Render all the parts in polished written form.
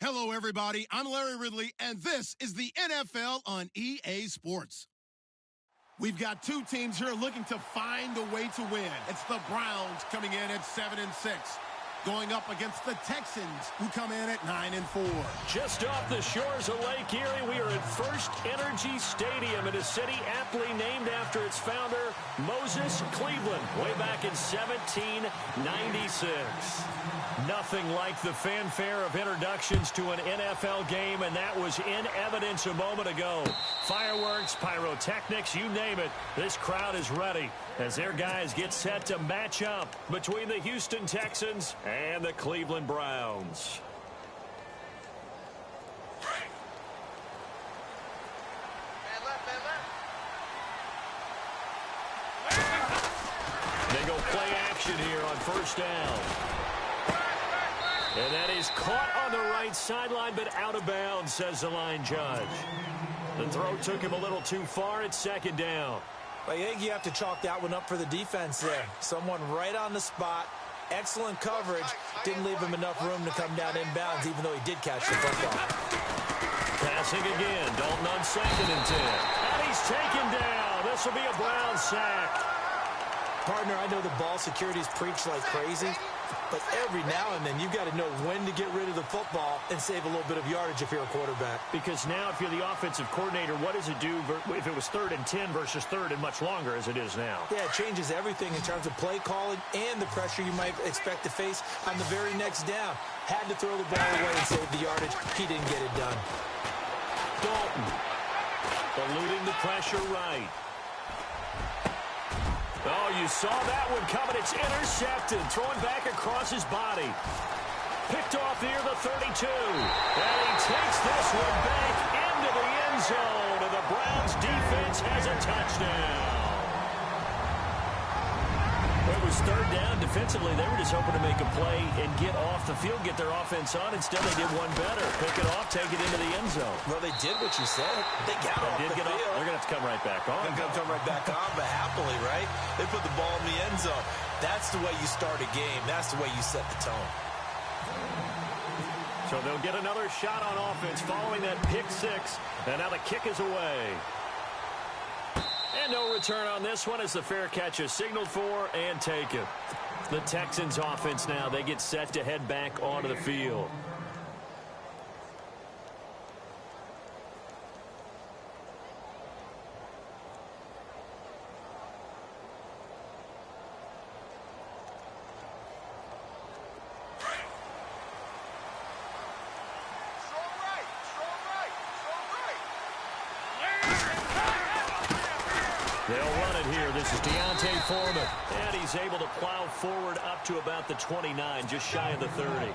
Hello, everybody. I'm Larry Ridley, and this is the NFL on EA Sports. We've got two teams here looking to find a way to win. It's the Browns coming in at 7-6. Going up against the Texans, who come in at 9-4. Just off the shores of Lake Erie, we are at First Energy Stadium in a city aptly named after its founder, Moses Cleveland, way back in 1796. Nothing like the fanfare of introductions to an NFL game, and that was in evidence a moment ago. Fireworks, pyrotechnics, you name it, this crowd is ready as their guys get set to match up between the Houston Texans and the Cleveland Browns. They go play action here on first down. And that is caught on the right sideline, but out of bounds, says the line judge. The throw took him a little too far at second down. I think you have to chalk that one up for the defense there. Someone right on the spot. Excellent coverage. Didn't leave him enough room to come down inbounds, even though he did catch the football. Passing again. Dalton on 2nd and 10. And he's taken down. This will be a Brown sack. Partner, I know the ball security's preached like crazy, but every now and then you've got to know when to get rid of the football and save a little bit of yardage if you're a quarterback. Because now if you're the offensive coordinator, what does it do if it was 3rd and 10 versus 3rd and much longer as it is now? Yeah, it changes everything in terms of play calling and the pressure you might expect to face on the very next down. Had to throw the ball away and save the yardage. He didn't get it done. Dalton eluding the pressure right. Oh, you saw that one coming. It's intercepted. Throwing back across his body. Picked off near the 32. And he takes this one back into the end zone. And the Browns defense has a touchdown. It was 3rd down. Defensively, they were just hoping to make a play and get off the field, get their offense on. Instead, they did one better. Pick it off, take it into the end zone. Well, they did what you said. They got off the field. They're going to have to come right back on. They're going to come right back on, but happily, right? They put the ball in the end zone. That's the way you start a game. That's the way you set the tone. So they'll get another shot on offense following that pick 6. And now the kick is away. And no return on this one as the fair catch is signaled for and taken. The Texans offense now, they get set to head back onto the field. They'll run it here. This is Deontay Foreman. And he's able to plow forward up to about the 29, just shy of the 30.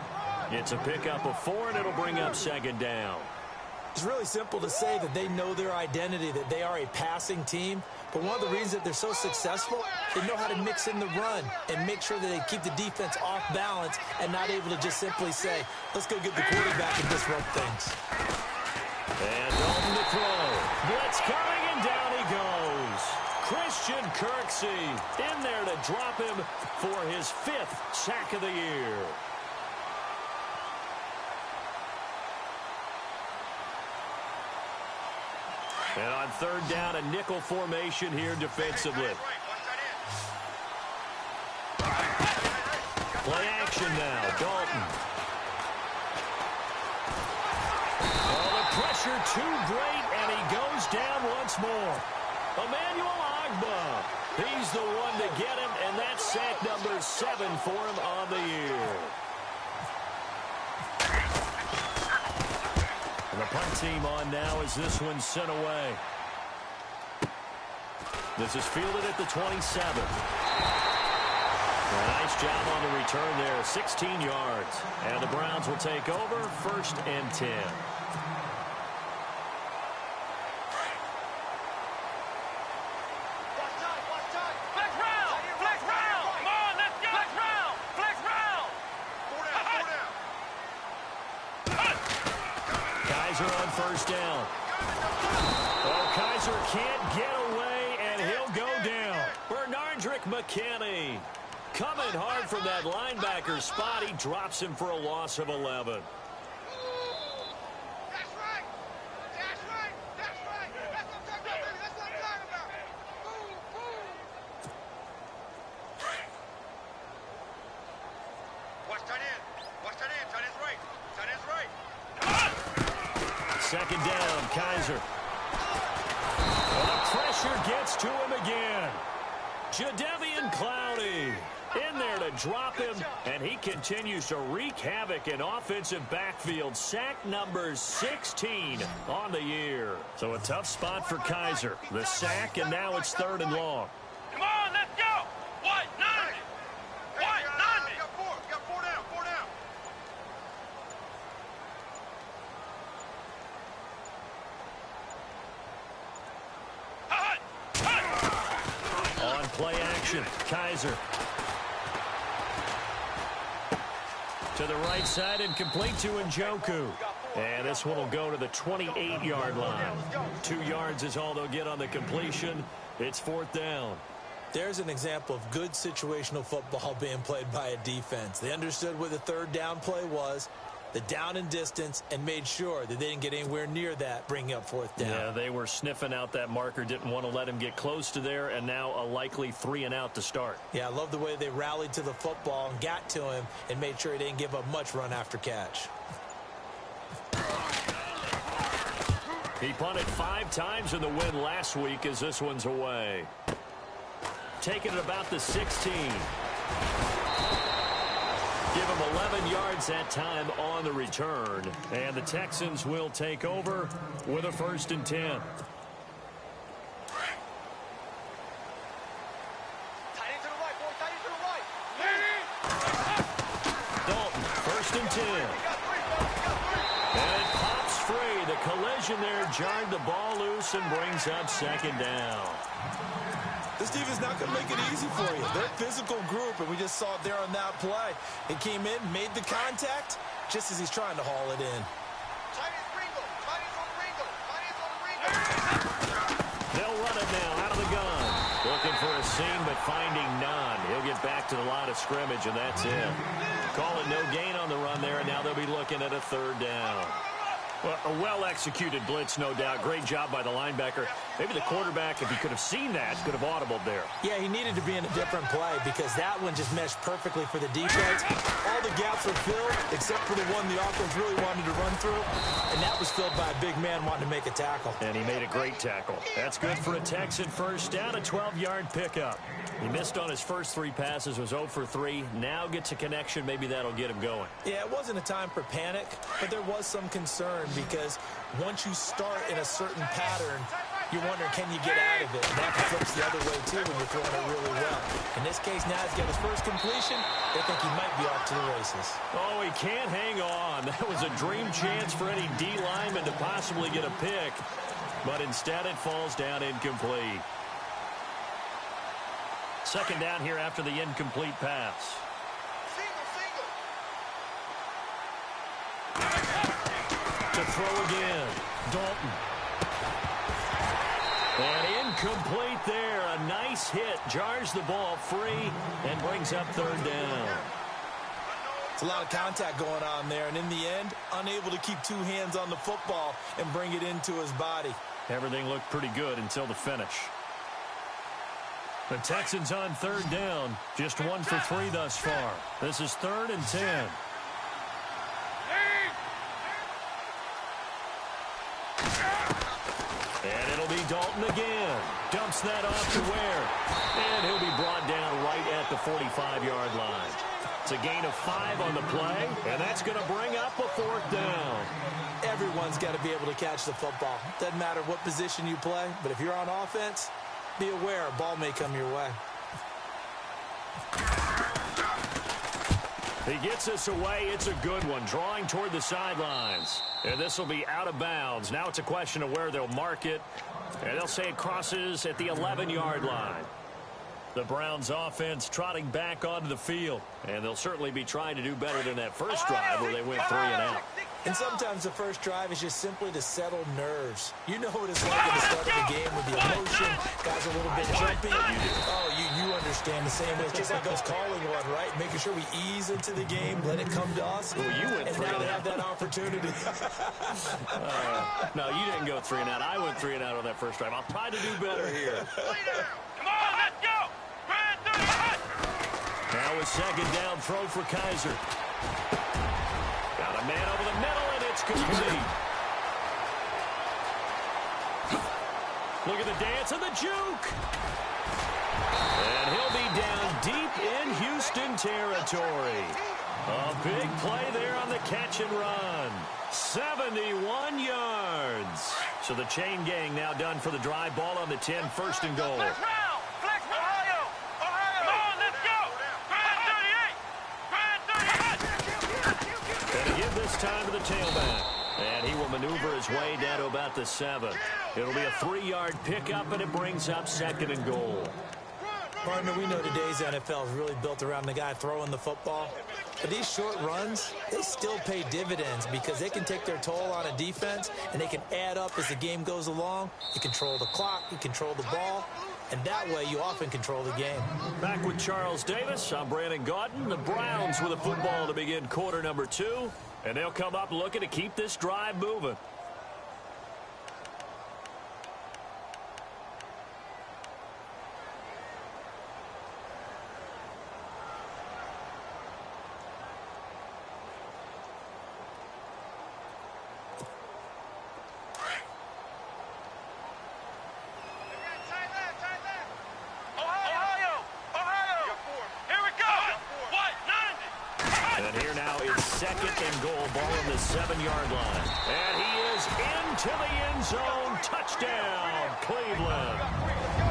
It's a pickup of 4, and it'll bring up 2nd down. It's really simple to say that they know their identity, that they are a passing team. But one of the reasons that they're so successful, they know how to mix in the run and make sure that they keep the defense off balance and not able to just simply say, let's go get the quarterback and disrupt things. And Dalton to throw. Blitz coming, and down he goes. Christian Kirksey in there to drop him for his 5th sack of the year. And on 3rd down, a nickel formation here defensively. Play action now, Dalton. Oh, the pressure too great, and he goes down once more. Emmanuel Ogbah, he's the one to get him, and that's sack number 7 for him on the year. And the punt team on now as this one's sent away. This is fielded at the 27. Nice job on the return there, 16 yards. And the Browns will take over, 1st and 10. Kaiser on 1st down. Oh, Kaiser can't get away, and he'll go down. Bernardrick McKinney coming hard from that linebacker spot. He drops him for a loss of 11. Second down, Kaiser. Well, the pressure gets to him again. Jadeveon Clowney in there to drop him, and he continues to wreak havoc in offensive backfield. Sack number 16 on the year. So a tough spot for Kaiser. The sack, and now it's 3rd and long. Come on, let's go. What? 90. What? 90. You got four down. On play action, Kaiser. To the right side and complete to Njoku. And this one will go to the 28-yard line. 2 yards is all they'll get on the completion. It's 4th down. There's an example of good situational football being played by a defense. They understood what the 3rd down play was, the down and distance, and made sure that they didn't get anywhere near that, bringing up 4th down. Yeah, they were sniffing out that marker, didn't want to let him get close to there, and now a likely 3 and out to start. Yeah, I love the way they rallied to the football and got to him and made sure he didn't give up much run after catch. He punted 5 times in the win last week as this one's away. Taking it about the 16. Give him 11 yards that time on the return. And the Texans will take over with a 1st and 10. Tight end to the right, boy. Tight end to the right. Dalton, 1st and 10. And it pops free. The collision there jarred the ball loose and brings up 2nd down. This defense not going to make it easy for you. They're a physical group, and we just saw it there on that play. He came in, made the contact, just as he's trying to haul it in. They'll run it now out of the gun. Looking for a seam, but finding none. He'll get back to the line of scrimmage, and that's it. Call it no gain on the run there, and now they'll be looking at a 3rd down. Well, a well-executed blitz, no doubt. Great job by the linebacker. Maybe the quarterback, if he could have seen that, could have audibled there. Yeah, he needed to be in a different play because that one just meshed perfectly for the defense. All the gaps were filled except for the one the offense really wanted to run through, and that was filled by a big man wanting to make a tackle. And he made a great tackle. That's good for a Texan 1st down, a 12-yard pickup. He missed on his first 3 passes, was 0 for 3. Now gets a connection. Maybe that'll get him going. Yeah, it wasn't a time for panic, but there was some concern because once you start in a certain pattern, you're wondering, can you get out of it? And that flips the other way, too, when you're throwing it really well. In this case, now he's got his first completion. They think he might be off to the races. Oh, he can't hang on. That was a dream chance for any D lineman to possibly get a pick. But instead, it falls down incomplete. 2nd down here after the incomplete pass. To throw again, Dalton. And incomplete there. A nice hit. Jars the ball free and brings up 3rd down. It's a lot of contact going on there, and in the end, unable to keep 2 hands on the football and bring it into his body. Everything looked pretty good until the finish. The Texans on 3rd down. Just 1 for 3 thus far. This is 3rd and 10. And it'll be Dalton again. Dumps that off to Ware. And he'll be brought down right at the 45-yard line. It's a gain of 5 on the play, and that's going to bring up a 4th down. Everyone's got to be able to catch the football. Doesn't matter what position you play, but if you're on offense, be aware a ball may come your way. He gets us away. It's a good one. Drawing toward the sidelines. And this will be out of bounds. Now it's a question of where they'll mark it. And they'll say it crosses at the 11-yard line. The Browns offense trotting back onto the field. And they'll certainly be trying to do better than that first drive where they went 3 and out. And sometimes the first drive is just simply to settle nerves. You know what it's like at the start of the game with the emotion. Guys are a little bit jumpy. Oh, you understand the same way. It's just like us calling one, right? Making sure we ease into the game, let it come to us. Well, you went 3 and now they out. have that opportunity. No, you didn't go 3 and out. I went 3 and out on that first drive. I'll try to do better here. Come on, let's go. Now a 2nd down throw for Kaiser. Got a man over the middle, and it's complete. Look at the dance and the juke. And he'll be down deep in Houston territory. A big play there on the catch and run. 71 yards. So the chain gang now done for the drive. Ball on the 10, first and goal. Flex round. Flex Ohio. Ohio. Come on, let's go. Grind 38. Gonna give this time to the tailback. And he will maneuver his way down to about the 7. It'll be a 3-yard pickup, and it brings up second and goal. Partner, we know today's NFL is really built around the guy throwing the football. But these short runs, they still pay dividends because they can take their toll on a defense, and they can add up as the game goes along. You control the clock, you control the ball, and that way you often control the game. Back with Charles Davis, I'm Brandon Gaudin. The Browns with a football to begin quarter number 2, and they'll come up looking to keep this drive moving. Second and goal, ball on the 7-yard line. And he is into the end zone. Touchdown, Cleveland.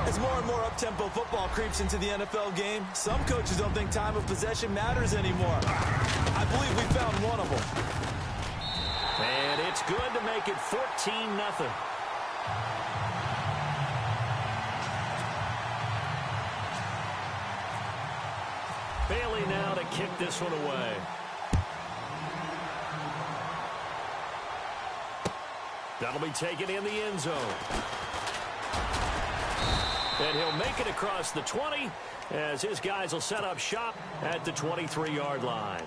As more and more up-tempo football creeps into the NFL game, some coaches don't think time of possession matters anymore. I believe we found one of them. And it's good to make it 14-0. Bailey now to kick this one away. That'll be taken in the end zone. And he'll make it across the 20 as his guys will set up shop at the 23-yard line.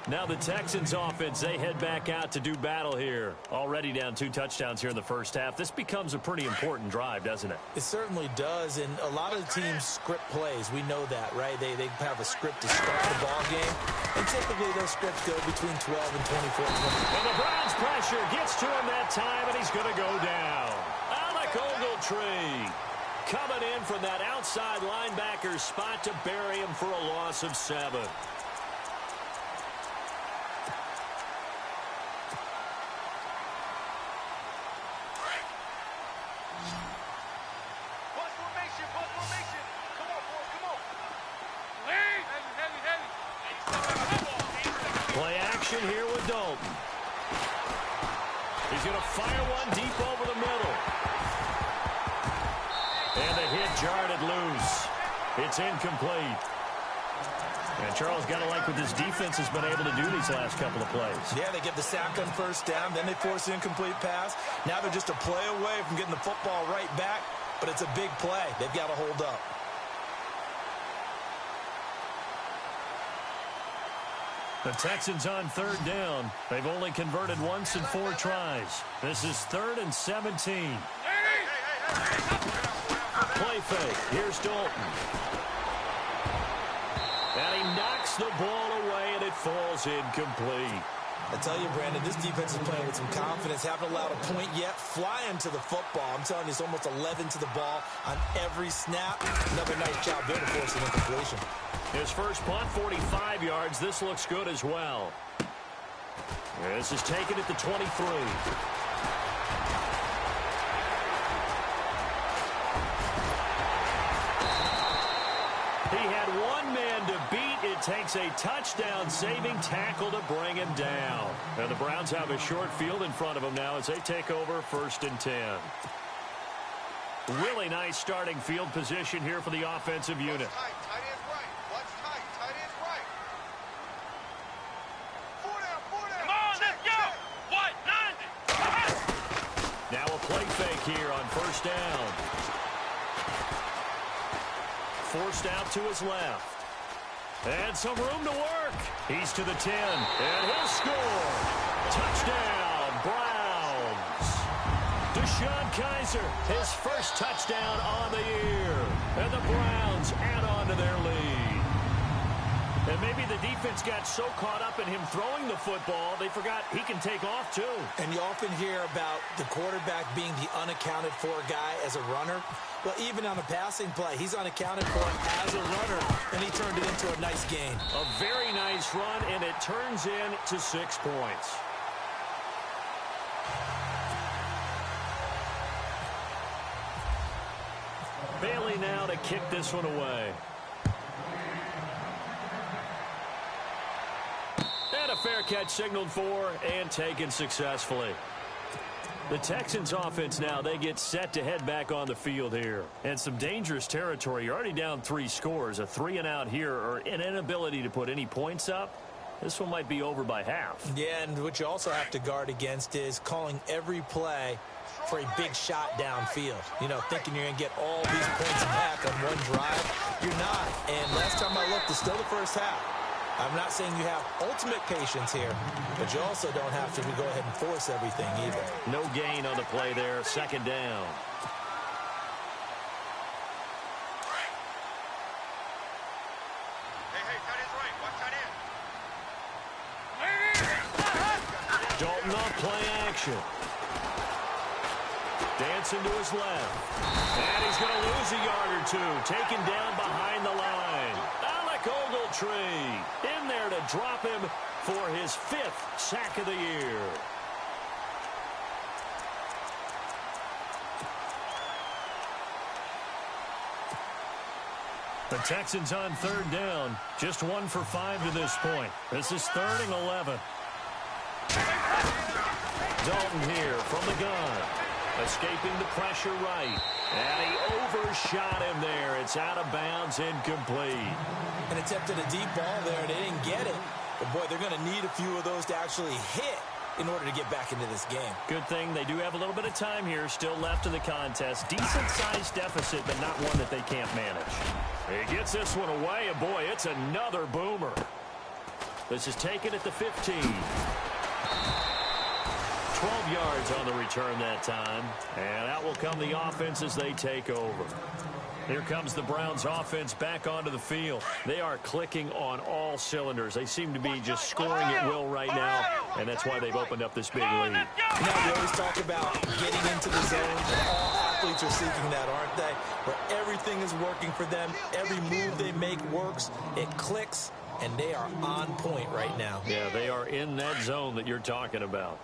Now the Texans offense, they head back out to do battle here. Already down 2 touchdowns here in the first half. This becomes a pretty important drive, doesn't it? It certainly does, and a lot of the teams script plays. We know that, right? They have a script to start the ball game, and typically those scripts go between 12 and 24. And the Browns pressure gets to him that time, and he's going to go down. Alec Ogletree coming in from that outside linebacker spot to bury him for a loss of 7. Here with Dalton. He's going to fire one deep over the middle. And the hit jarred it loose. It's incomplete. And Charles, got to like what this defense has been able to do these last couple of plays. Yeah, they get the sack on first down, then they force the incomplete pass. Now they're just a play away from getting the football right back, but it's a big play. They've got to hold up. The Texans on 3rd down. They've only converted once in 4 tries. This is 3rd and 17. Play fake. Here's Dalton. And he knocks the ball away, and it falls incomplete. I tell you, Brandon, this defense is playing with some confidence. Haven't allowed a point yet. Flying to the football. I'm telling you, it's almost 11 to the ball on every snap. Another nice job there to force an incompletion. His first punt, 45 yards. This looks good as well. This is taken at the 23. He had one man to beat. It takes a touchdown-saving tackle to bring him down. And the Browns have a short field in front of them now as they take over 1st and 10. Really nice starting field position here for the offensive unit. Now a play fake here on 1st down. Forced out to his left. And some room to work. He's to the 10. And he'll score. Touchdown, Browns. DeShone Kizer, his first touchdown on the year. And the Browns add on to their lead. And maybe the defense got so caught up in him throwing the football, they forgot he can take off too. And you often hear about the quarterback being the unaccounted for guy as a runner. Well, even on a passing play, he's unaccounted for as a runner, and he turned it into a nice gain. A very nice run, and it turns into 6 points. Bailey now to kick this one away. And a fair catch signaled for and taken successfully. The Texans offense now, they get set to head back on the field here. And some dangerous territory. You're already down 3 scores. A 3-and-out here or an inability to put any points up. This one might be over by half. Yeah, and what you also have to guard against is calling every play for a big shot downfield. You know, thinking you're going to get all these points back on one drive. You're not. And last time I looked, it's still the first half. I'm not saying you have ultimate patience here, but you also don't have to go ahead and force everything either. No gain on the play there. 2nd down. Hey, tight end's right. Watch tight end. Dalton off play action. Dancing to his left. And he's going to lose a yard or 2. Taken down behind the line. Ogletree in there to drop him for his 5th sack of the year. The Texans on 3rd down. Just 1 for 5 to this point. This is 3rd and 11. Dalton here from the gun. Escaping the pressure right. And he overshot him there. It's out of bounds, incomplete. And attempted a deep ball there. They didn't get it. But, boy, they're going to need a few of those to actually hit in order to get back into this game. Good thing they do have a little bit of time here still left in the contest. Decent-sized deficit, but not one that they can't manage. He gets this one away, and, boy, it's another boomer. This is taken at the 15. 12 yards on the return that time. And out will come the offense as they take over. Here comes the Browns offense back onto the field. They are clicking on all cylinders. They seem to be just scoring at will right now, and that's why they've opened up this big lead. Now we always talk about getting into the zone, and all athletes are seeking that, aren't they? Where everything is working for them, every move they make works, it clicks, and they are on point right now. Yeah, they are in that zone that you're talking about.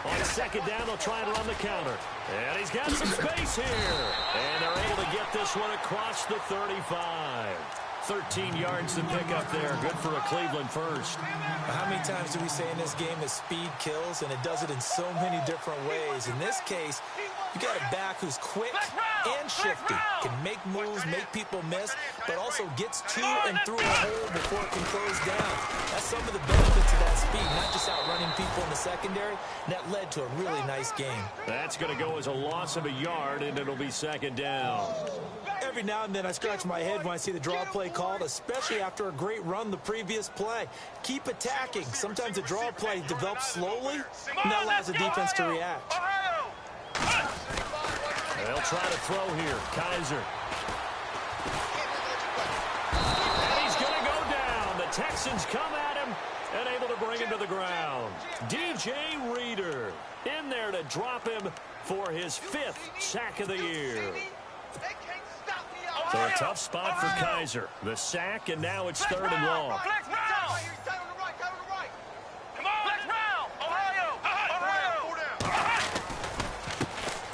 On 2nd down, they'll try and run the counter. And he's got some space here. And they're able to get this one across the 35. 13 yards to pick up there. Good for a Cleveland first. How many times do we say in this game that speed kills, and it does it in so many different ways? In this case, you got a back who's quick and shifty, can make moves, make people miss, but also gets to and through a hole before it can close down. That's some of the benefits of that speed, not just outrunning people in the secondary. And that led to a really nice game. That's going to go as a loss of a yard, and it'll be 2nd down. Every now and then I scratch my head when I see the draw play called, especially after a great run the previous play. Keep attacking. Sometimes the draw play develops slowly, and that allows the defense to react. They'll try to throw here. Kaiser. And he's going to go down. The Texans come at him and able to bring him to the ground. DJ Reader in there to drop him for his 5th sack of the year. So a tough spot for Kaiser. The sack, and now it's 3rd and long.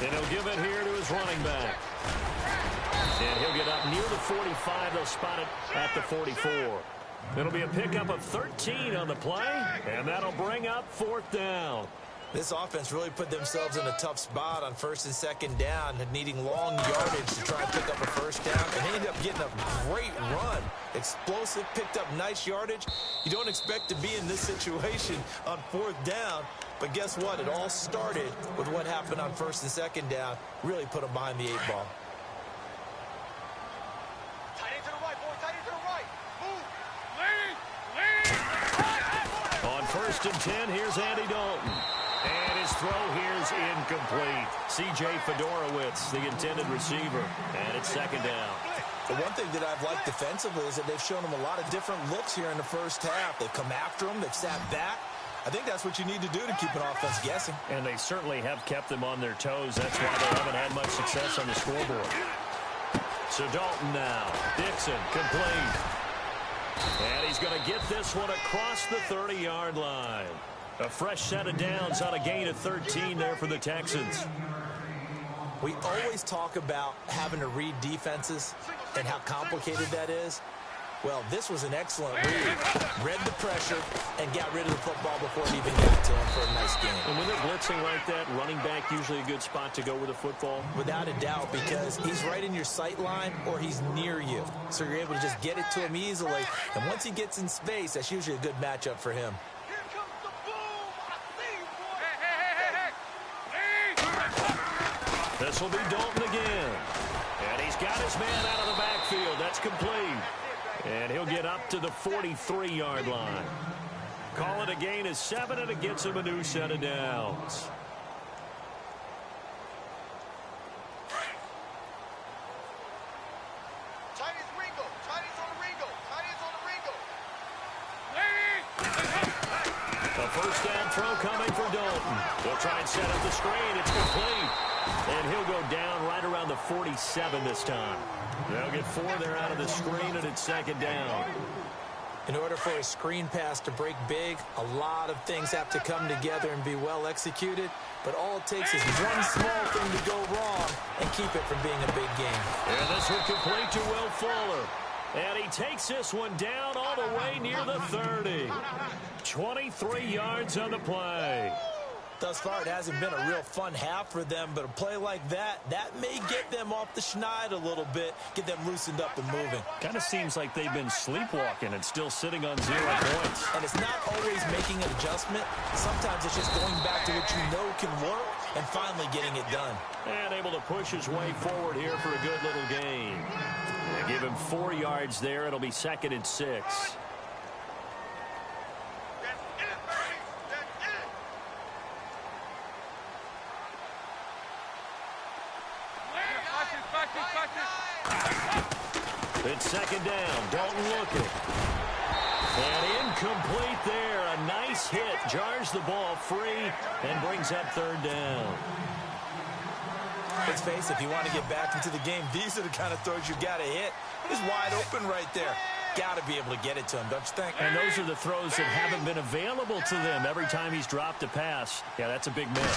And he'll give it here to his running back. And he'll get up near the 45. They'll spot it at the 44. It'll be a pickup of 13 on the play, and that'll bring up 4th down. This offense really put themselves in a tough spot on 1st and 2nd down, needing long yardage to try and pick up a 1st down, and they ended up getting a great run. Explosive, picked up nice yardage. You don't expect to be in this situation on 4th down, but guess what? It all started with what happened on 1st and 2nd down. Really put them behind the 8 ball. Tight end to the right, boy. Tight end to the right. Move. Lead. On 1st and 10, here's Andy Dalton. And his throw here is incomplete. C.J. Fedorowicz, the intended receiver. And it's second down. The one thing that I've liked defensively is that they've shown him a lot of different looks here in the first half. They've come after him. They've sat back. I think that's what you need to do to keep an offense guessing. And they certainly have kept them on their toes. That's why they haven't had much success on the scoreboard. So Dalton now. Dixon, complete. And he's going to get this one across the 30-yard line. A fresh set of downs on a gain of 13 there for the Texans. We always talk about having to read defenses and how complicated that is. Well, this was an excellent read the pressure, and got rid of the football before it even got to him for a nice game. And when they're blitzing like that, running back usually a good spot to go with the football? Without a doubt, because he's right in your sight line or he's near you. So you're able to just get it to him easily. And once he gets in space, that's usually a good matchup for him. This will be Dalton again. And he's got his man out of the backfield. That's complete. And he'll get up to the 43-yard line. Call it a gain of 7, and it gets him a new set of downs. Chinese Ringo. Chinese on the Ringo. Chinese on the Ringo. A first down throw coming for Dalton. They'll try and set up the screen. It's complete. And he'll go down right around the 47 this time. They'll get 4 there out of the screen, and it's second down. In order for a screen pass to break big, a lot of things have to come together and be well executed. But all it takes is one small thing to go wrong and keep it from being a big game. And this one complete to Will Fuller. And he takes this one down all the way near the 30. 23 yards on the play. Thus far, it hasn't been a real fun half for them, but a play like that may get them off the schneid a little bit, get them loosened up and moving. Kind of seems like they've been sleepwalking and still sitting on 0 points. And it's not always making an adjustment. Sometimes it's just going back to what you know can work and finally getting it done. And able to push his way forward here for a good little gain. They give him 4 yards there. It'll be second and 6. It's second down. Dalton looking. And incomplete there. A nice hit. Jars the ball free and brings up third down. Let's face it, if you want to get back into the game, these are the kind of throws you got to hit. He's wide open right there. Got to be able to get it to him, don't you think? And those are the throws that haven't been available to them every time he's dropped a pass. Yeah, that's a big miss.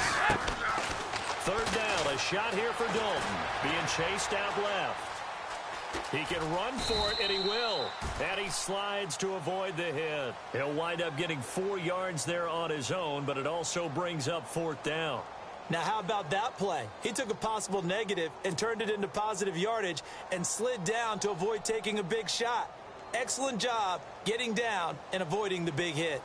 Third down, a shot here for Dalton. Being chased out left. He can run for it, and he will. And he slides to avoid the hit. He'll wind up getting 4 yards there on his own, but it also brings up fourth down. Now, how about that play? He took a possible negative and turned it into positive yardage and slid down to avoid taking a big shot. Excellent job getting down and avoiding the big hit.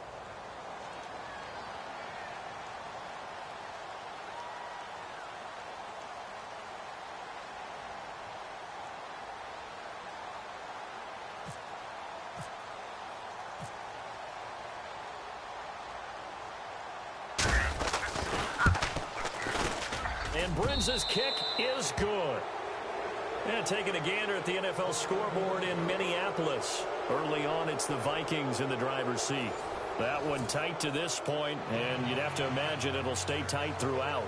And Brinz's kick is good. And taking a gander at the NFL scoreboard in Minneapolis. Early on, it's the Vikings in the driver's seat. That one tight to this point, and you'd have to imagine it'll stay tight throughout.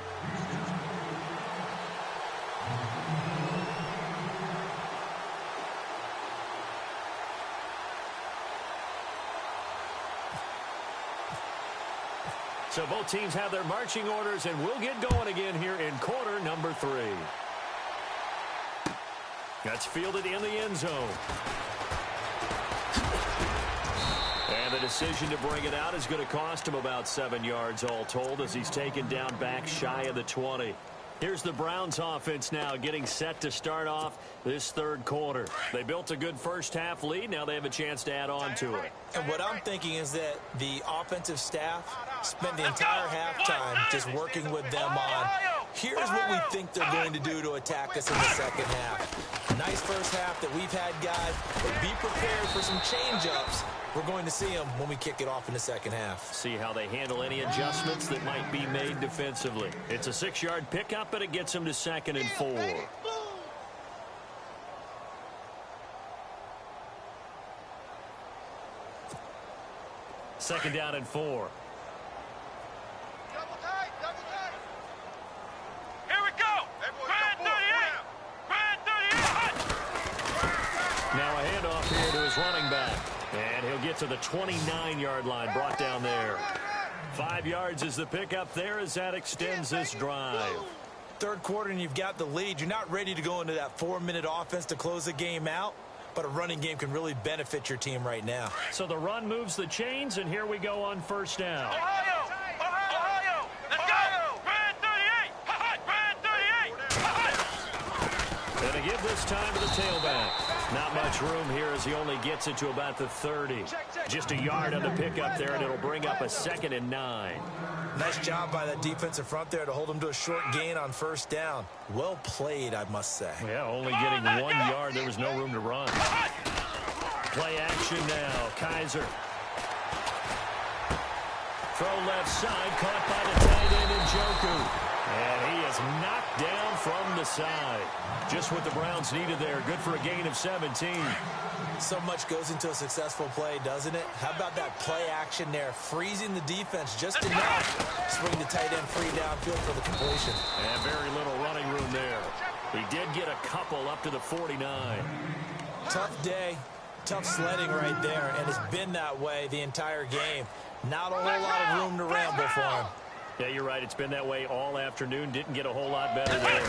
So both teams have their marching orders, and we'll get going again here in quarter number 3. That's fielded in the end zone. And the decision to bring it out is going to cost him about 7 yards all told as he's taken down back shy of the 20. Here's the Browns offense now getting set to start off this third quarter. They built a good first half lead. Now they have a chance to add on to it. And what I'm thinking is that the offensive staff spent the entire halftime just working with them on, here's what we think they're going to do to attack us in the second half. Nice first half that we've had, guys, but be prepared for some change-ups. We're going to see them when we kick it off in the second half. See how they handle any adjustments that might be made defensively. It's a 6-yard pickup, but it gets them to 2nd and 4. Second down and 4. Double tight, double tight. Here we go. Brand 38. Brand 38. Now a handoff here to his running back. And he'll get to the 29-yard line, brought down there. 5 yards is the pickup there as that extends this drive. Third quarter and you've got the lead. You're not ready to go into that 4-minute offense to close the game out, but a running game can really benefit your team right now. So the run moves the chains, and here we go on first down. Ohio. Ohio. Let's go. Brand 38. Brand 38. And to give this time to the tailback. Not much room here as he only gets it to about the 30. Just a yard on the pickup there, and it'll bring up a 2nd and 9. Nice job by that defensive front there to hold him to a short gain on first down. Well played, I must say. Yeah, only getting 1 yard. There was no room to run. Play action now. Kaiser. Throw left side, caught by the tight end Njoku. And he is knocked down from the side. Just what the Browns needed there. Good for a gain of 17. So much goes into a successful play, doesn't it? How about that play action there? Freezing the defense just enough. Swing the tight end free downfield for the completion. And very little running room there. He did get a couple up to the 49. Tough day. Tough sledding right there, and it's been that way the entire game. Not a whole lot of room to ramble for him. Yeah, you're right. It's been that way all afternoon. Didn't get a whole lot better there.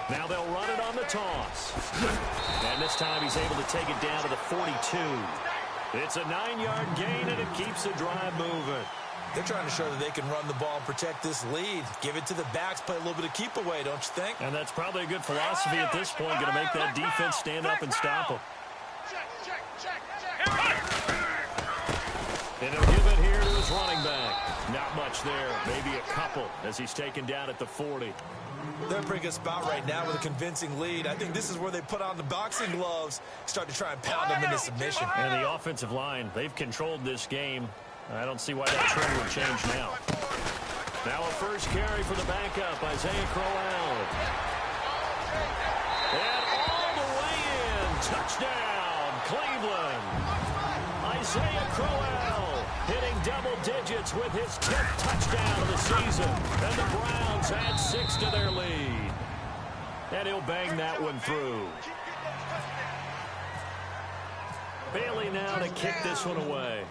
Now they'll run it on the toss. And this time he's able to take it down to the 42. It's a 9-yard gain, and it keeps the drive moving. They're trying to show that they can run the ball and protect this lead. Give it to the backs, play a little bit of keep away, don't you think? And that's probably a good philosophy at this point. Going to make that defense stand up and stop them. And he'll give it here to his running back. Not much there. Maybe a couple as he's taken down at the 40. They're in a pretty good spot right now with a convincing lead. I think this is where they put on the boxing gloves, start to try and pound them into submission. And the offensive line, they've controlled this game. I don't see why that trend would change now. Now a first carry for the backup, Isaiah Crowell. And all the way in. Touchdown, Cleveland. Isaiah Crowell hitting double digits with his 10th touchdown of the season. And the Browns add 6 to their lead. And he'll bang that one through. Bailey now to kick this one away.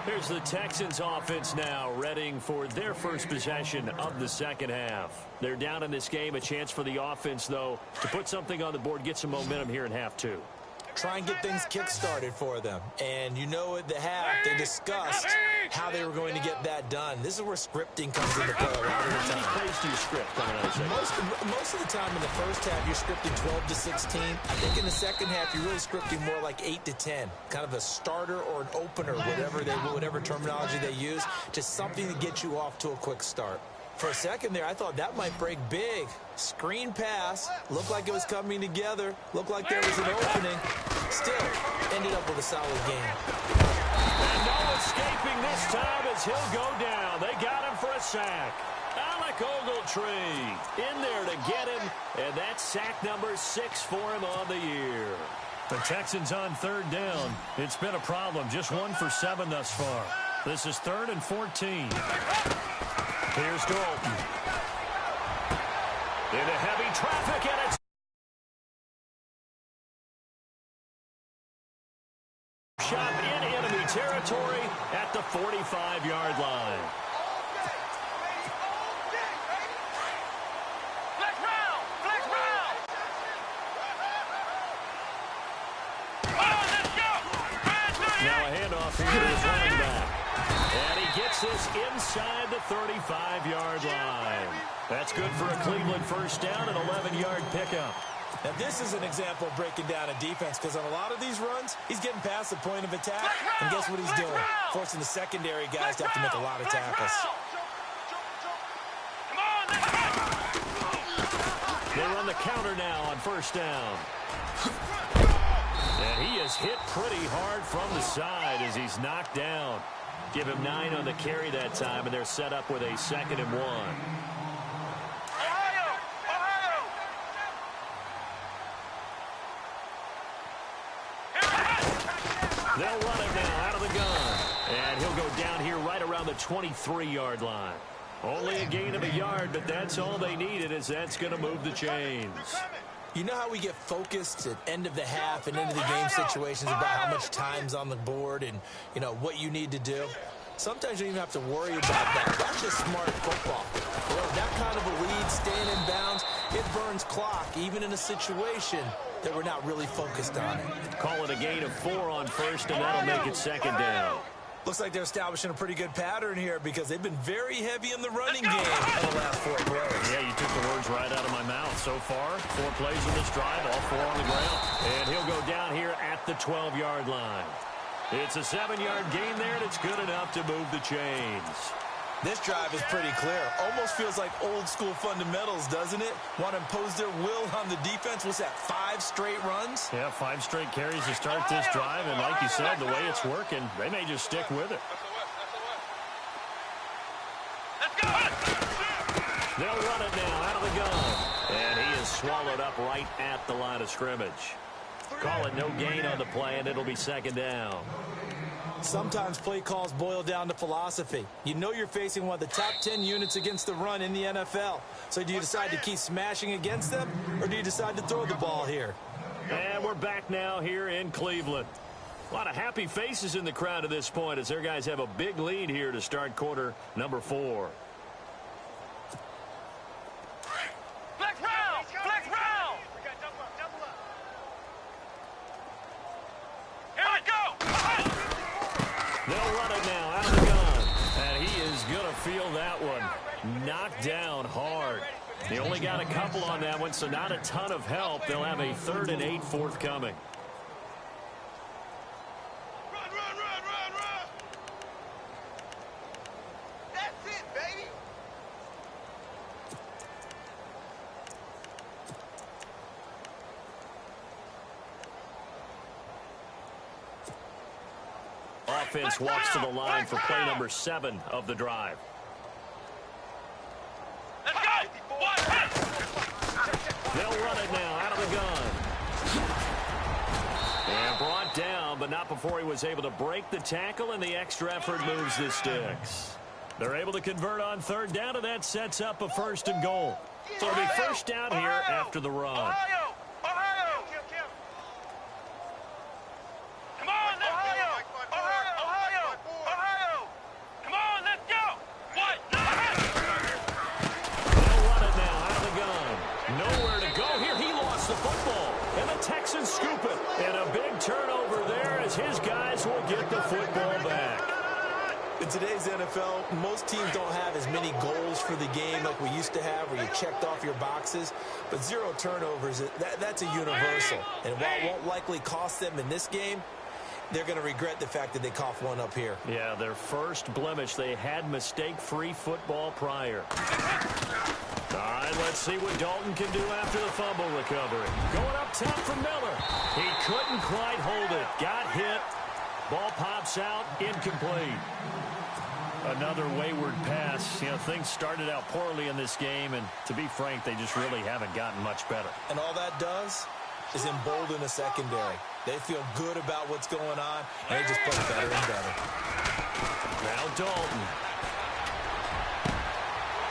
Here's the Texans offense now, readying for their first possession of the second half. They're down in this game. A chance for the offense, though, to put something on the board, get some momentum here in half 2. Try and get things kick-started for them. And you know at the half, they discussed how they were going to get that done. This is where scripting comes into play a lot of the time. How many plays do you script coming out of the second? Most of the time in the first half, you're scripting 12 to 16. I think in the second half, you're really scripting more like 8 to 10. Kind of a starter or an opener, whatever terminology they use, just something to get you off to a quick start. For a second there, I thought that might break big. Screen pass, looked like it was coming together, looked like there was an opening. Still, ended up with a solid game. And no escaping this time as he'll go down. They got him for a sack. Alec Ogletree in there to get him, and that's sack number 6 for him on the year. The Texans on third down. It's been a problem. Just 1 for 7 thus far. This is 3rd and 14. Here's Dalton. Into heavy traffic, and it's shot in enemy territory at the 45-yard line. Flex round! Flex round! Let's go! Now a handoff here to his running back. And he gets this inside the 35-yard line. That's good for a Cleveland first down, an 11-yard pickup. Now, this is an example of breaking down a defense because on a lot of these runs, he's getting past the point of attack, and guess what he's doing? Forcing the secondary guys to have to make a lot of tackles. They run the counter now on first down. And he is hit pretty hard from the side as he's knocked down. Give him 9 on the carry that time, and they're set up with a 2nd and 1. They'll run it now out of the gun. And he'll go down here right around the 23-yard line. Only a gain of a yard, but that's all they needed, as that's going to move the chains. You know how we get focused at end of the half and into the game situations about how much time's on the board and, you know, what you need to do? Sometimes you don't even have to worry about that. That's just smart football. You know, that kind of a lead, staying in bounds, it burns clock, even in a situation that we're not really focused on it. Call it a gain of 4 on first, and that'll make it 2nd down. Looks like they're establishing a pretty good pattern here because they've been very heavy in the running game in the last 4 plays. Yeah, you took the words right out of my mouth. So far, 4 plays in this drive, all 4 on the ground. And he'll go down here at the 12-yard line. It's a 7-yard gain there, and it's good enough to move the chains. This drive is pretty clear. Almost feels like old-school fundamentals, doesn't it? Want to impose their will on the defense. What's that, 5 straight runs? Yeah, 5 straight carries to start this drive, and like you said, the way it's working, they may just stick with it. They'll run it now out of the gun, and he is swallowed up right at the line of scrimmage. Call it no gain on the play, and it'll be 2nd down. Sometimes play calls boil down to philosophy. You know you're facing one of the top 10 units against the run in the NFL. So do you decide to keep smashing against them, or do you decide to throw the ball here? And we're back now here in Cleveland. A lot of happy faces in the crowd at this point as their guys have a big lead here to start quarter number 4. Flex round! Flex round! Here we go! They'll run it now out of the gun. And he is going to feel that one. Knocked down hard. He only got a couple on that one, so not a ton of help. They'll have a 3rd and 8 forthcoming. Run! That's it, baby! Offense walks to the line for play number 7 of the drive. Let's go! They'll run it now out of the gun. And brought down, but not before he was able to break the tackle, and the extra effort moves the sticks. They're able to convert on 3rd down, and that sets up a 1st and goal. So it'll be 1st down here after the run. Ohio! Come on, let's go! Ohio! Come on, let's go! What? They'll run it now out of the gun. Nowhere to go here. He lost the football. And the Texans scoop it. And a big turnover there as his guys will get the football back. In today's NFL, most teams don't have as many goals for the game like we used to have where you checked off your boxes. But 0 turnovers, that's a universal. And while it won't likely cost them in this game, they're going to regret the fact that they coughed one up here. Yeah, their first blemish. They had mistake-free football prior. All right, let's see what Dalton can do after the fumble recovery. Going up top from Miller. He couldn't quite hold it. Got hit. Ball pops out. Incomplete. Another wayward pass. You know, things started out poorly in this game, and to be frank, they just really haven't gotten much better. And all that does is embolden a secondary. They feel good about what's going on, and they just play better and better. Now Dalton.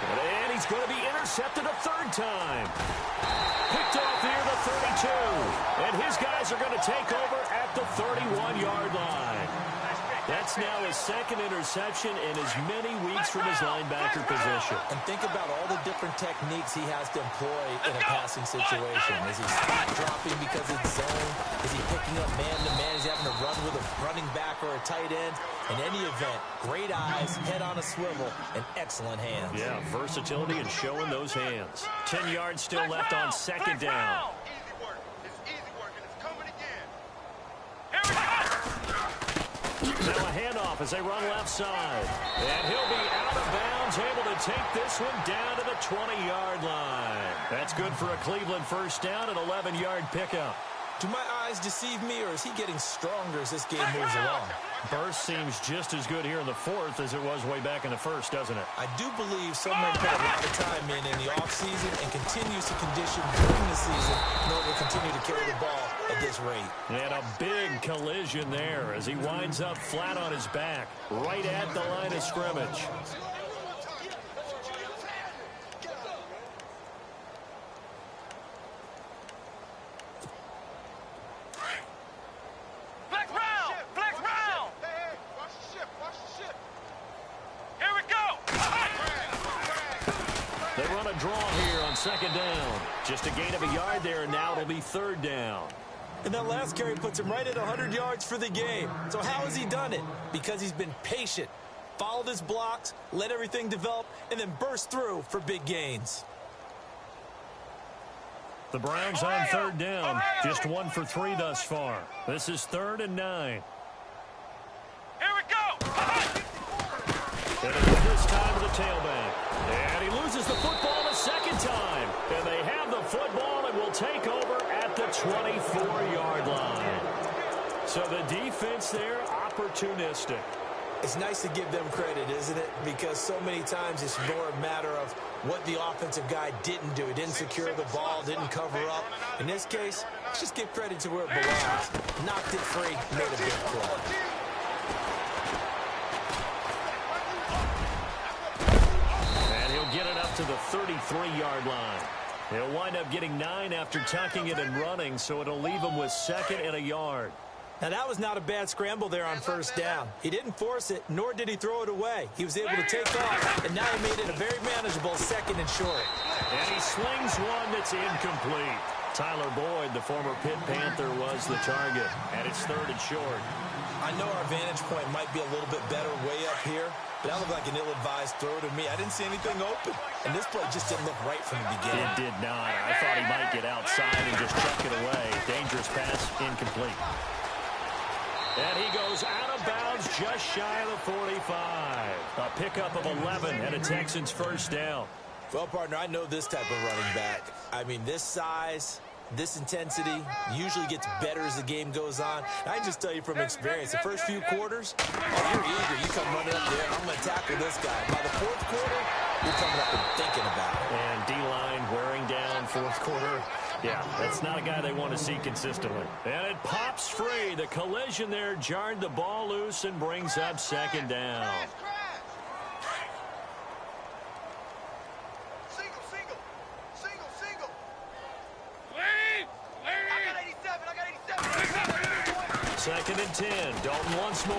And he's going to be intercepted a 3rd time. Picked off near the 32. And his guys are going to take over at the 31-yard line. That's now his 2nd interception in as many weeks from his linebacker position. And think about all the different techniques he has to employ in a passing situation. Is he spot dropping because it's zone? Is he picking up man-to-man? Is he having to run with a running back or a tight end? In any event, great eyes, head on a swivel, and excellent hands. Yeah, versatility and showing those hands. 10 yards still left on 2nd down. off as they run left side. And he'll be out of bounds, able to take this one down to the 20-yard line. That's good for a Cleveland first down, an 11-yard pickup. Do my eyes deceive me, or is he getting stronger as this game moves along? Burst seems just as good here in the fourth as it was way back in the first, doesn't it? I do believe someone put a lot of time in the offseason and continues to condition during the season in order to continue to carry the ball at this rate. And a big collision there as he winds up flat on his back, right at the line of scrimmage. Second down. Just a gain of a yard there, and now it'll be third down. And that last carry puts him right at 100 yards for the game. So how has he done it? Because he's been patient, followed his blocks, let everything develop, and then burst through for big gains. The Browns on third down. Just 1 for 3 thus far. This is 3rd and 9. Here we go. And this time to the tailback. And he loses the football the second time. And they have the football and will take over at the 24-yard line. So the defense there, opportunistic. It's nice to give them credit, isn't it? Because so many times it's more a matter of what the offensive guy didn't do. He didn't secure the ball, didn't cover up. In this case, let's just give credit to where it belongs. Knocked it free, made a big play. Get it up to the 33-yard line. He'll wind up getting 9 after tucking it and running, so it'll leave him with 2nd and a yard. Now, that was not a bad scramble there on first down. He didn't force it, nor did he throw it away. He was able to take off, and now he made it a very manageable 2nd and short. And he slings one that's incomplete. Tyler Boyd, the former Pitt Panther, was the target, and it's 3rd and short. I know our vantage point might be a little bit better way up here, but that looked like an ill-advised throw to me. I didn't see anything open, and this play just didn't look right from the beginning. It did not. I thought he might get outside and just chuck it away. Dangerous pass, incomplete. And he goes out of bounds just shy of the 45. A pickup of 11 and a Texans first down. Well, partner, I know this type of running back. I mean, this size, this intensity usually gets better as the game goes on. I can just tell you from experience, the first few quarters, you're eager. You come running up there, and I'm going to tackle this guy. By the 4th quarter, you're coming up and thinking about it. And D-line wearing down 4th quarter. Yeah, that's not a guy they want to see consistently. And it pops free. The collision there jarred the ball loose and brings up 2nd down. Second and 10. Dalton once more.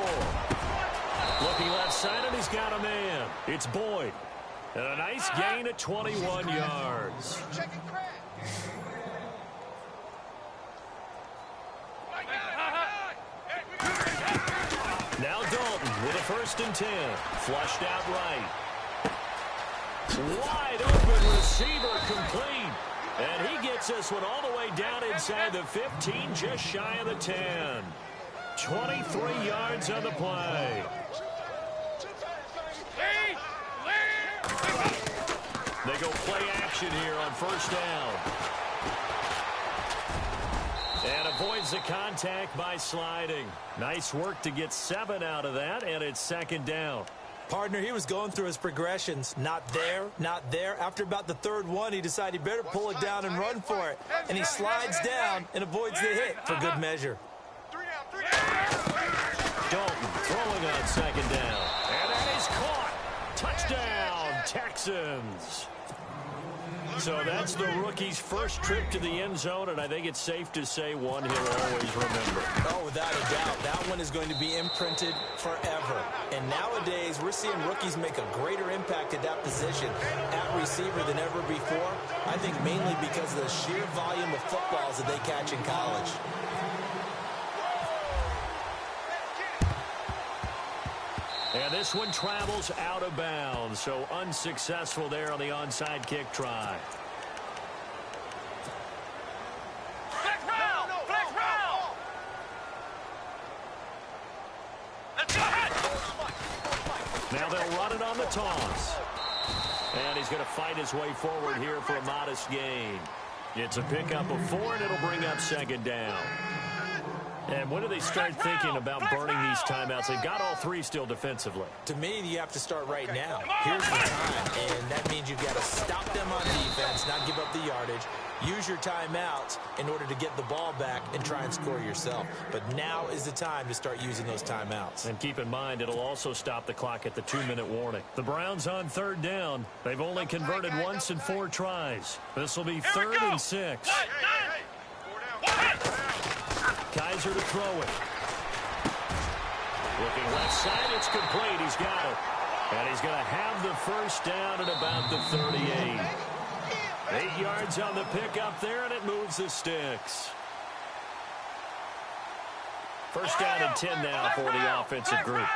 Looking left side, and he's got a man. It's Boyd. And a nice gain at 21 yards. Now Dalton with a 1st and 10. Flushed out right. Wide open receiver complete. And he gets this one all the way down inside the 15, just shy of the 10. 23 yards on the play. They go play action here on first down. And avoids the contact by sliding. Nice work to get 7 out of that, and it's 2nd down. Partner, he was going through his progressions. Not there, not there. After about the 3rd one, he decided he better pull it down and run for it. And he slides down and avoids the hit for good measure. Dalton throwing on 2nd down. And that is caught. Touchdown, Texans. So that's the rookie's first trip to the end zone, and I think it's safe to say one he'll always remember. Oh, without a doubt. That one is going to be imprinted forever. And nowadays, we're seeing rookies make a greater impact at that position at receiver than ever before. I think mainly because of the sheer volume of footballs that they catch in college. And this one travels out of bounds, so unsuccessful there on the onside kick try. Flex round! Flex round! Let's go ahead! They'll run it on the toss. And he's going to fight his way forward here for a modest gain. It's a pickup of 4, and it'll bring up second down. And when do they start thinking about burning these timeouts? They've got all 3 still defensively. To me, you have to start right now. Here's the time, and that means you've got to stop them on defense, not give up the yardage. Use your timeouts in order to get the ball back and try and score yourself. But now is the time to start using those timeouts. And keep in mind, it'll also stop the clock at the 2-minute warning. The Browns on third down. They've only converted once in 4 tries. This will be 3rd and 6. Kaiser to throw it. Looking left side, it's complete. He's got it. And he's going to have the first down at about the 38. 8 yards on the pickup there, and it moves the sticks. First down and 10 now for the offensive group.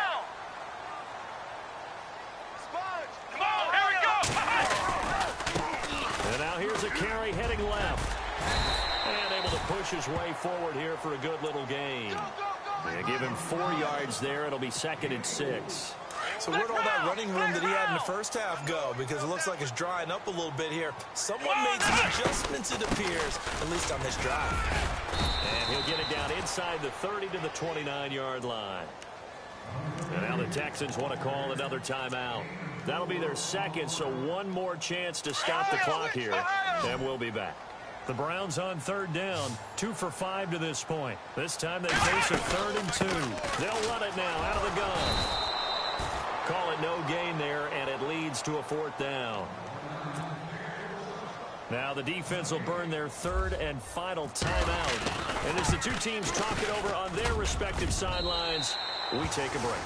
And now here's a carry heading left. And able to push his way forward here for a good little gain. They give him 4 yards there. It'll be 2nd and 6. So where'd all that running room that he had in the first half go? Because it looks like it's drying up a little bit here. Someone made some adjustments, it appears, at least on this drive. And he'll get it down inside the 30 to the 29-yard line. And now the Texans want to call another timeout. That'll be their 2nd, so 1 more chance to stop the clock here. And we'll be back. The Browns on 3rd down, 2 for 5 to this point. This time they face a 3rd and 2. They'll run it now out of the gun. Call it no gain there, and it leads to a 4th down. Now the defense will burn their 3rd and final timeout. And as the 2 teams talk it over on their respective sidelines, we take a break.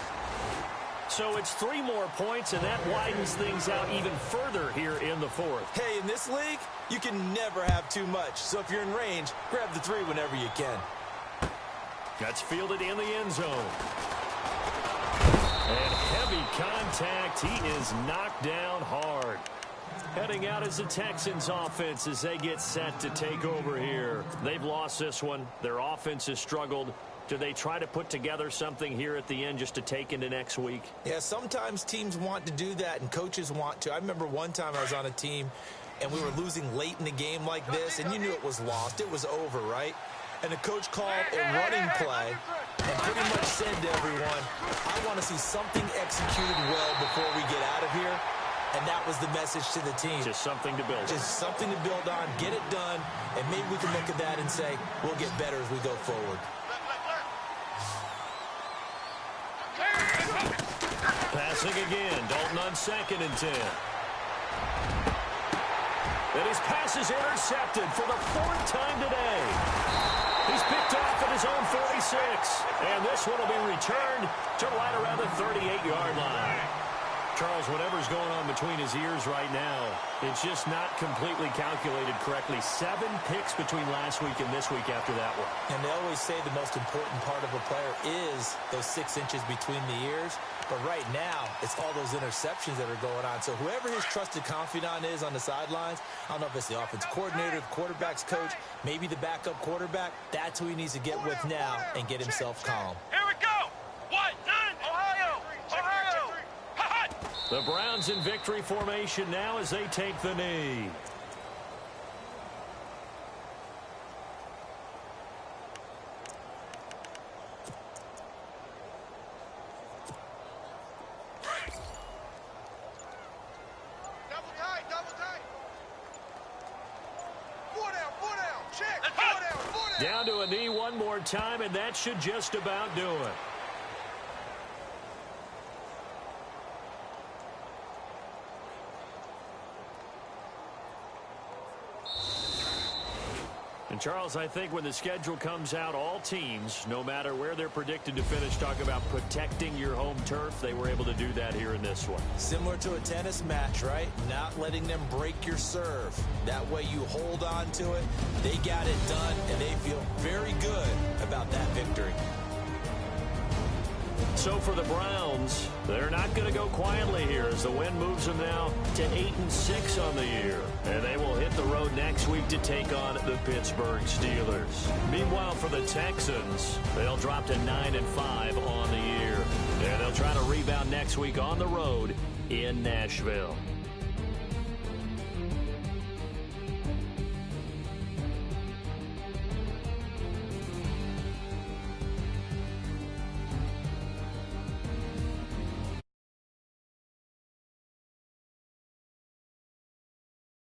So it's 3 more points, and that widens things out even further here in the 4th. Hey, in this league, you can never have too much. So if you're in range, grab the 3 whenever you can. That's fielded in the end zone. And heavy contact. He is knocked down hard. Heading out is the Texans offense as they get set to take over here. They've lost this one. Their offense has struggled. Do they try to put together something here at the end just to take into next week? Yeah, sometimes teams want to do that and coaches want to. I remember one time I was on a team and we were losing late in the game like this, and you knew it was lost. It was over, right? And the coach called a running play and pretty much said to everyone, I want to see something executed well before we get out of here. And that was the message to the team. Just something to build on. Just something to build on, get it done, and maybe we can look at that and say, we'll get better as we go forward. Passing again. Dalton on 2nd and 10. And his pass is intercepted for the 4th time today. He's picked off at his own 46. And this one will be returned to right around the 38-yard line. Charles, whatever's going on between his ears right now, it's just not completely calculated correctly. 7 picks between last week and this week after that one. And they always say the most important part of a player is those 6 inches between the ears. But right now, it's all those interceptions that are going on. So whoever his trusted confidant is on the sidelines, I don't know if it's the offensive coordinator, the quarterback's coach, maybe the backup quarterback, that's who he needs to get with now and get himself calm. Here we go. 1-9. Ohio. Ohio. The Browns in victory formation now as they take the knee. Double tight. 4 down. Check. 4 down. Down to a knee one more time, and that should just about do it. And Charles, I think when the schedule comes out, all teams, no matter where they're predicted to finish, talk about protecting your home turf. They were able to do that here in this one. Similar to a tennis match, right? Not letting them break your serve. That way you hold on to it. They got it done, and they feel very good about that victory. So for the Browns, they're not going to go quietly here as the win moves them now to 8-6 on the year. And they will hit the road next week to take on the Pittsburgh Steelers. Meanwhile, for the Texans, they'll drop to 9-5 on the year. And they'll try to rebound next week on the road in Nashville.